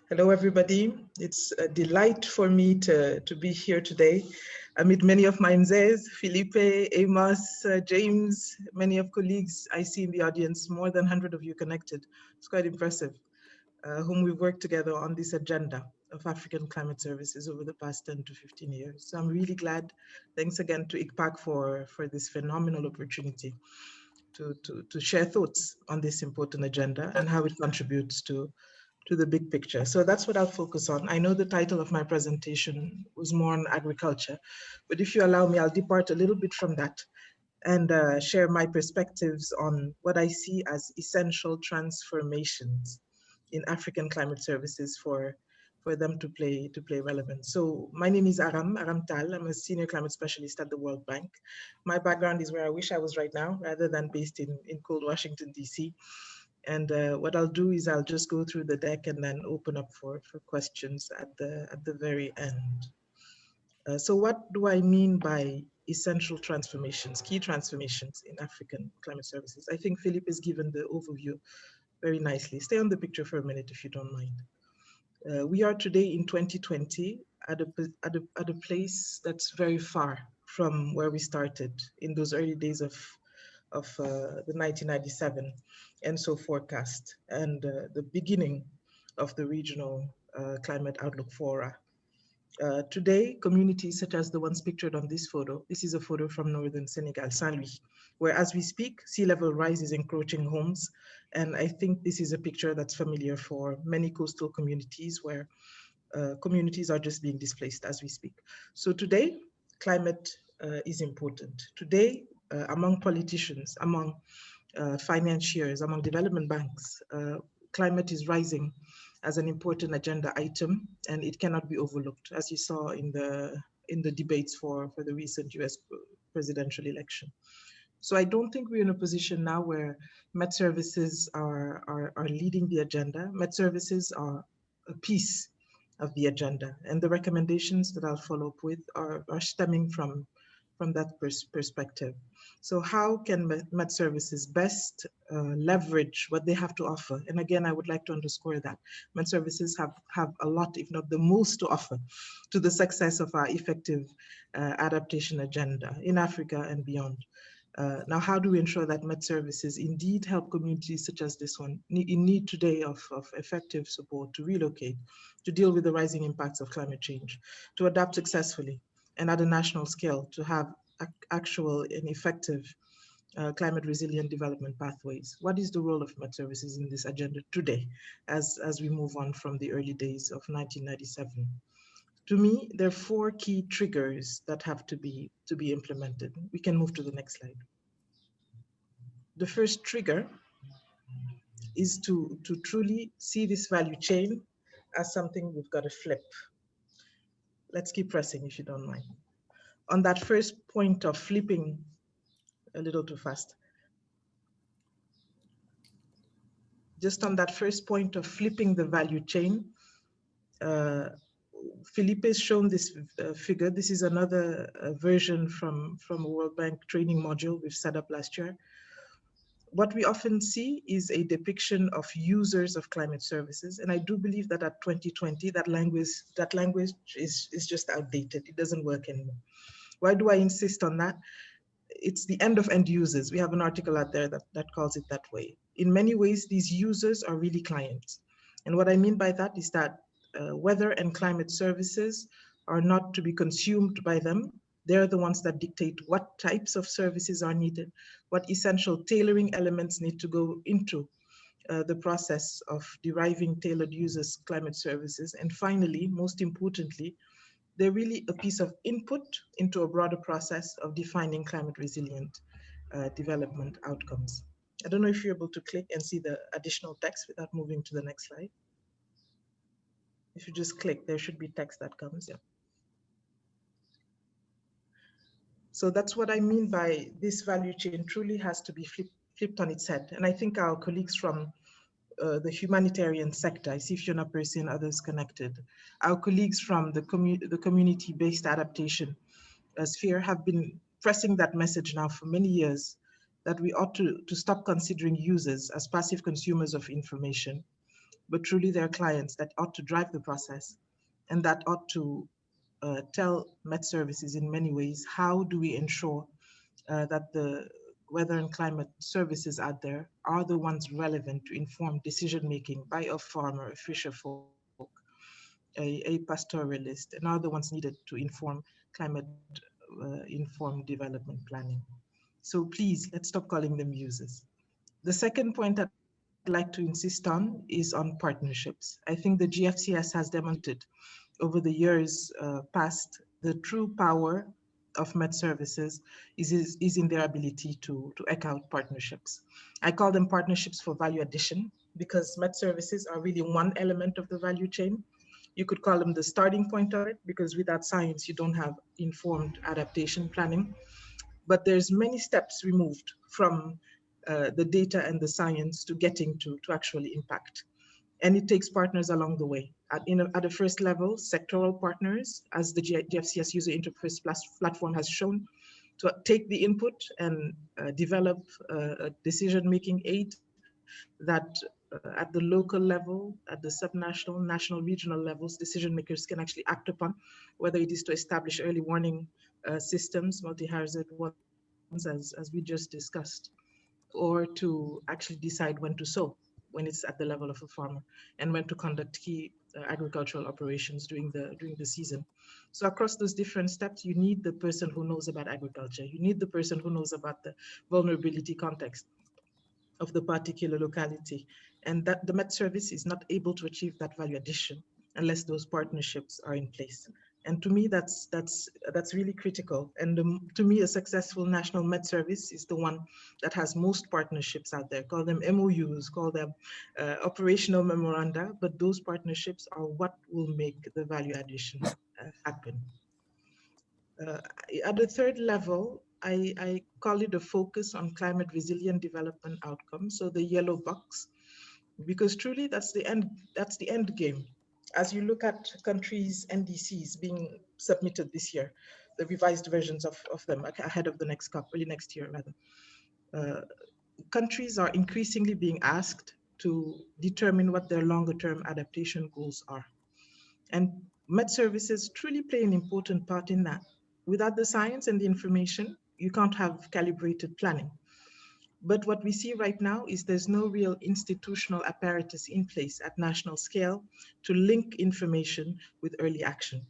Hello, everybody. It's a delight for me to be here today. I meet many of my mzes, Felipe, Amos, James, many of colleagues I see in the audience, more than 100 of you connected. It's quite impressive, whom we've worked together on this agenda of African climate services over the past 10 to 15 years. So I'm really glad. Thanks again to IGPAC for this phenomenal opportunity to share thoughts on this important agenda and how it contributes to the big picture. So that's what I'll focus on. I know the title of my presentation was more on agriculture, but if you allow me, I'll depart a little bit from that and share my perspectives on what I see as essential transformations in African climate services for them to play relevant. So my name is Arame Tal. I'm a senior climate specialist at the World Bank. My background is where I wish I was right now, rather than based in cold Washington, DC. And what I'll do is I'll just go through the deck and then open up for questions at the very end. So what do I mean by essential transformations, key transformations in African climate services? I think Philip has given the overview very nicely. Stay on the picture for a minute if you don't mind. We are today in 2020 at a place that's very far from where we started in those early days of the 1997 ENSO forecast and the beginning of the regional climate outlook fora. Today, communities such as the ones pictured on this photo, this is a photo from northern Senegal, Saint-Louis, where as we speak, sea level rise is encroaching homes. And I think this is a picture that's familiar for many coastal communities where communities are just being displaced as we speak. So today, climate is important. Today, among politicians, among financiers, among development banks, climate is rising as an important agenda item, and it cannot be overlooked, as you saw in the debates for the recent US presidential election. So I don't think we're in a position now where Met services are leading the agenda. Met services are a piece of the agenda, and the recommendations that I'll follow up with are stemming from that perspective. So how can Met services best leverage what they have to offer? And again, I would like to underscore that Met services have a lot, if not the most, to offer to the success of our effective adaptation agenda in Africa and beyond. Now, how do we ensure that Met services indeed help communities such as this one in need today of effective support to relocate, to deal with the rising impacts of climate change, to adapt successfully, and at a national scale to have actual and effective climate resilient development pathways? What is the role of Met services in this agenda today as we move on from the early days of 1997? To me, there are four key triggers that have to be implemented. We can move to the next slide. The first trigger is to truly see this value chain as something we've got to flip. Let's keep pressing if you don't mind. On that first point of flipping, a little too fast. Just on that first point of flipping the value chain, Felipe has shown this figure. This is another version from a World Bank training module we've set up last year. What we often see is a depiction of users of climate services. And I do believe that at 2020, that language is just outdated. It doesn't work anymore. Why do I insist on that? It's the end of end users. We have an article out there that calls it that way. In many ways, these users are really clients. And what I mean by that is that weather and climate services are not to be consumed by them. They're the ones that dictate what types of services are needed, what essential tailoring elements need to go into the process of deriving tailored users climate services. And finally, most importantly, they're really a piece of input into a broader process of defining climate resilient development outcomes. I don't know if you're able to click and see the additional text without moving to the next slide. If you just click, there should be text that comes. Yeah. So that's what I mean by this value chain truly has to be flipped on its head. And I think our colleagues from the humanitarian sector, I see Fiona Percy and others connected, our colleagues from the community-based adaptation sphere have been pressing that message now for many years, that we ought to stop considering users as passive consumers of information, but truly there are clients that ought to drive the process and that ought to tell Met Services in many ways, how do we ensure that the weather and climate services out there are the ones relevant to inform decision making by a farmer, a fisher folk, a pastoralist, and are the ones needed to inform climate informed development planning. So please, let's stop calling them users. The second point I'd like to insist on is on partnerships. I think the GFCS has demonstrated over the years past the true power of Met Services is in their ability to eke out partnerships. I call them partnerships for value addition because Met Services are really one element of the value chain. You could call them the starting point of it because without science, you don't have informed adaptation planning. But there's many steps removed from the data and the science to getting to actually impact. And it takes partners along the way. At the first level, sectoral partners, as the GFCS user interface platform has shown, to take the input and develop a decision-making aid that at the local level, at the subnational, national, regional levels, decision makers can actually act upon, whether it is to establish early warning systems, multi-hazard ones, as we just discussed, or to actually decide when to sow when it's at the level of a farmer, and when to conduct key agricultural operations during the season. So across those different steps, you need the person who knows about agriculture. You need the person who knows about the vulnerability context of the particular locality, and that the Met Service is not able to achieve that value addition unless those partnerships are in place. And to me, that's really critical. And to me, a successful national Met Service is the one that has most partnerships out there. Call them MOUs, call them operational memoranda, but those partnerships are what will make the value addition happen. Uh, at the third level, I call it a focus on climate resilient development outcomes, so the yellow box, because truly that's the end game. As you look at countries' NDCs being submitted this year, the revised versions of them ahead of the next COP, early next year rather, uh, countries are increasingly being asked to determine what their longer term adaptation goals are. And Met Services truly play an important part in that. Without the science and the information, you can't have calibrated planning. But what we see right now is there's no real institutional apparatus in place at national scale to link information with early action.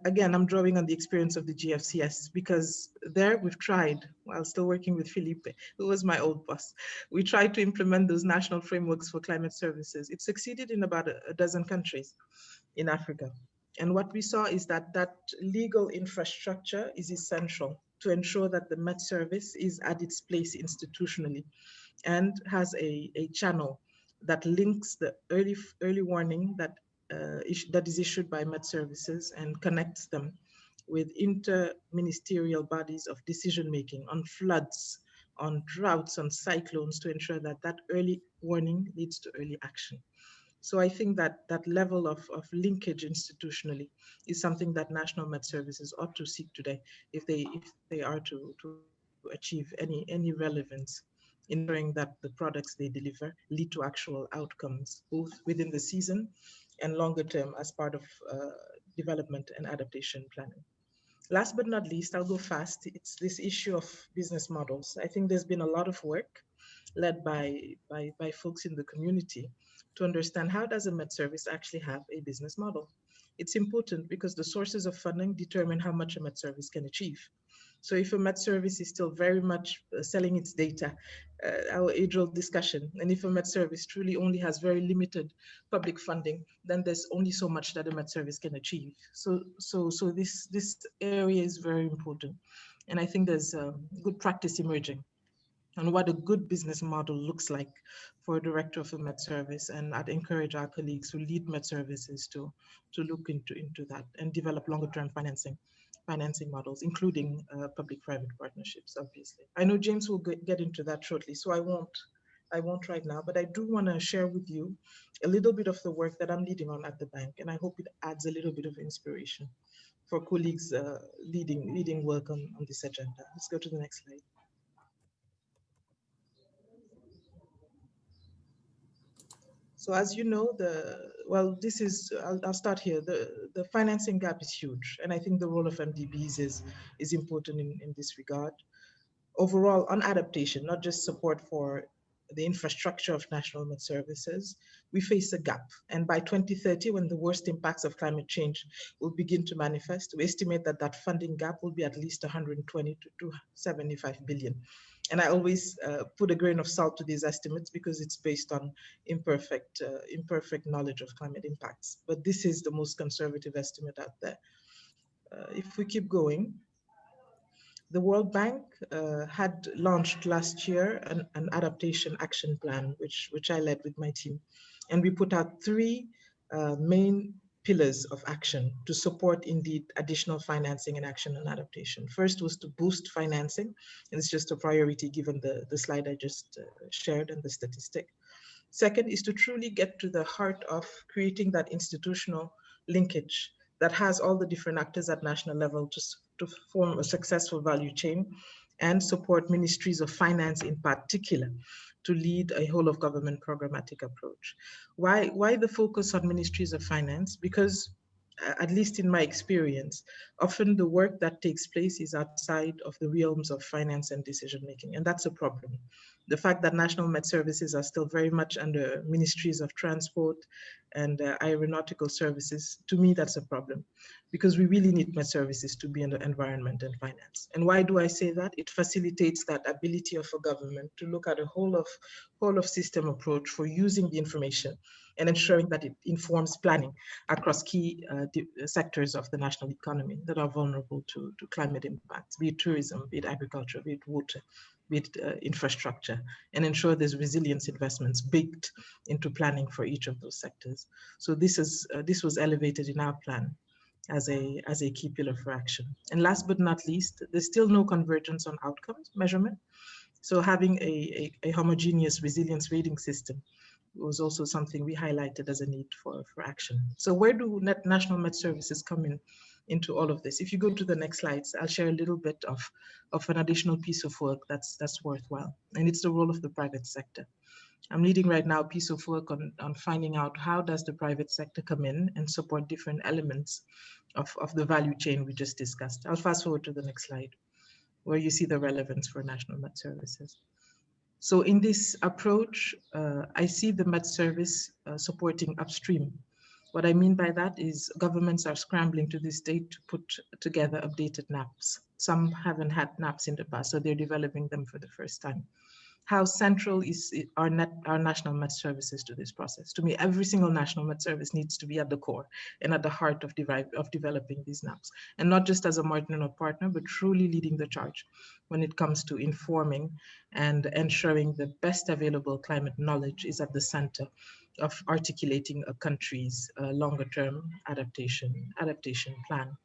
Again, I'm drawing on the experience of the GFCS because there we've tried, while still working with Felipe, who was my old boss, we tried to implement those national frameworks for climate services. It succeeded in about a dozen countries in Africa. And what we saw is that that legal infrastructure is essential to ensure that the Met Service is at its place institutionally and has a channel that links the early warning that is issued by Met Services and connects them with inter-ministerial bodies of decision making on floods, on droughts, on cyclones, to ensure that that early warning leads to early action. So I think that that level of linkage institutionally is something that national Met Services ought to seek today if they are to achieve any relevance in ensuring that the products they deliver lead to actual outcomes, both within the season and longer term as part of development and adaptation planning. Last but not least, I'll go fast. It's this issue of business models. I think there's been a lot of work led by folks in the community to understand how does a Met Service actually have a business model. It's important because the sources of funding determine how much a Met Service can achieve. So if a Met Service is still very much selling its data, our age-old discussion, and if a Met Service truly only has very limited public funding, then there's only so much that a Met Service can achieve. So this area is very important. And I think there's good practice emerging on what a good business model looks like for a director of a Met Service. And I'd encourage our colleagues who lead Met Services to look into that and develop longer term financing models, including public-private partnerships, obviously. I know James will get into that shortly, so I won't right now, but I do want to share with you a little bit of the work that I'm leading on at the bank, and I hope it adds a little bit of inspiration for colleagues leading work on this agenda. Let's go to the next slide. So as you know, I'll start here. The financing gap is huge, and I think the role of MDBs is important in this regard. Overall, on adaptation, not just support for the infrastructure of national med services, we face a gap. And by 2030, when the worst impacts of climate change will begin to manifest, we estimate that that funding gap will be at least 120 to 275 billion. And I always put a grain of salt to these estimates because it's based on imperfect knowledge of climate impacts. But this is the most conservative estimate out there. If we keep going, the World Bank had launched last year an adaptation action plan, which I led with my team. And we put out three main pillars of action to support indeed additional financing and action on adaptation. First was to boost financing, and it's just a priority given the slide I just shared and the statistic. Second is to truly get to the heart of creating that institutional linkage that has all the different actors at national level to form a successful value chain and support ministries of finance in particular to lead a whole of government programmatic approach. Why the focus on ministries of finance? Because at least in my experience, often the work that takes place is outside of the realms of finance and decision making, and that's a problem. The fact that national med services are still very much under ministries of transport and aeronautical services, to me, that's a problem because we really need med services to be in the environment and finance. And why do I say that? It facilitates that ability of a government to look at a whole of system approach for using the information and ensuring that it informs planning across key sectors of the national economy that are vulnerable to climate impacts, be it tourism, be it agriculture, be it water, be it infrastructure, and ensure there's resilience investments baked into planning for each of those sectors. So this was elevated in our plan as a key pillar for action. And last but not least, there's still no convergence on outcomes measurement. So having a homogeneous resilience rating system was also something we highlighted as a need for action. So where do national med services come into all of this? If you go to the next slides, I'll share a little bit of an additional piece of work that's worthwhile, and it's the role of the private sector. I'm leading right now a piece of work on finding out how does the private sector come in and support different elements of the value chain we just discussed. I'll fast forward to the next slide, where you see the relevance for national med services. So in this approach, I see the med service supporting upstream. What I mean by that is governments are scrambling to this day to put together updated NAPs. Some haven't had NAPs in the past, so they're developing them for the first time. How central is our national med services to this process? To me, every single national med service needs to be at the core and at the heart of developing these NAPs, and not just as a marginal partner, but truly leading the charge when it comes to informing and ensuring the best available climate knowledge is at the center of articulating a country's longer-term adaptation plan.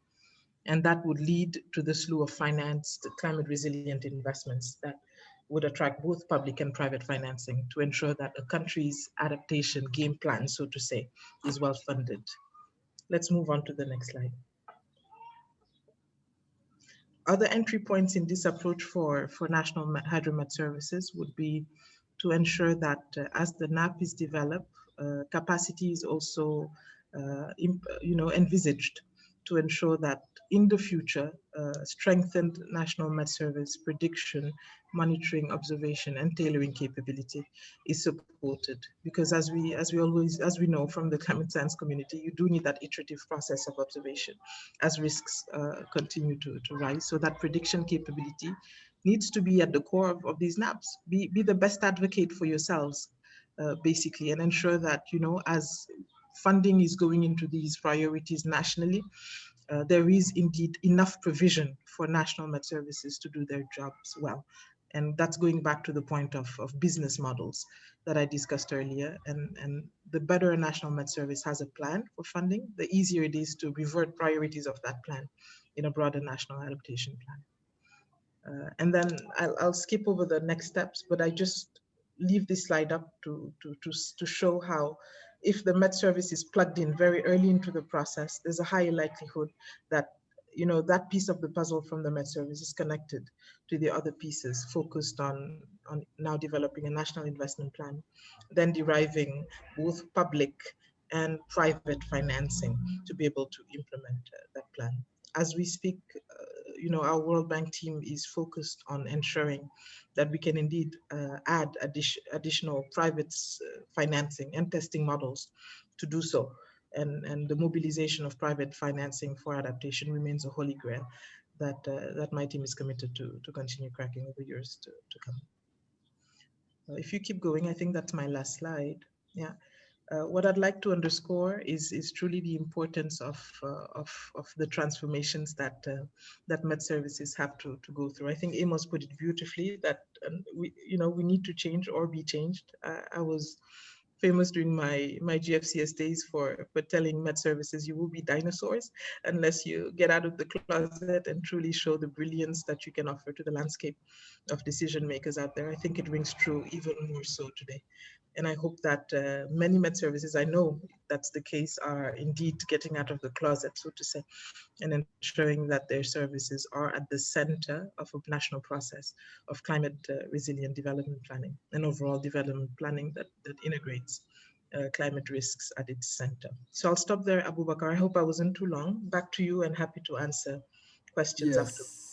And that would lead to the slew of financed climate resilient investments that would attract both public and private financing to ensure that a country's adaptation game plan, so to say, is well funded. Let's move on to the next slide. Other entry points in this approach for national hydromet services would be to ensure that as the NAP is developed, capacity is also envisaged to ensure that in the future, strengthened national med service prediction, monitoring, observation, and tailoring capability is supported. Because as we know from the climate science community, you do need that iterative process of observation as risks continue to rise. So that prediction capability needs to be at the core of these NAPs. Be the best advocate for yourselves, basically, and ensure that, as funding is going into these priorities nationally, there is indeed enough provision for national med services to do their jobs well. And that's going back to the point of business models that I discussed earlier. And the better a national med service has a plan for funding, the easier it is to revert priorities of that plan in a broader national adaptation plan. And then I'll skip over the next steps, but I just leave this slide up to show how if the med service is plugged in very early into the process, there's a higher likelihood that that piece of the puzzle from the Met Service is connected to the other pieces focused on now developing a national investment plan, then deriving both public and private financing to be able to implement that plan. As we speak, our World Bank team is focused on ensuring that we can indeed add additional private financing and testing models to do so. And the mobilization of private financing for adaptation remains a holy grail that my team is committed to continue cracking over years to come. If you keep going, I think that's my last slide. Yeah. What I'd like to underscore is truly the importance of the transformations that Med Services have to go through. I think Amos put it beautifully that we need to change or be changed. I was famous during my GFCS days for telling Med Services, you will be dinosaurs unless you get out of the closet and truly show the brilliance that you can offer to the landscape of decision makers out there. I think it rings true even more so today. And I hope that many Med Services, I know that's the case, are indeed getting out of the closet, so to say, and ensuring that their services are at the center of a national process of climate resilient development planning and overall development planning that integrates climate risks at its center. So I'll stop there, Abubakar. I hope I wasn't too long. Back to you and happy to answer questions Yes, afterwards.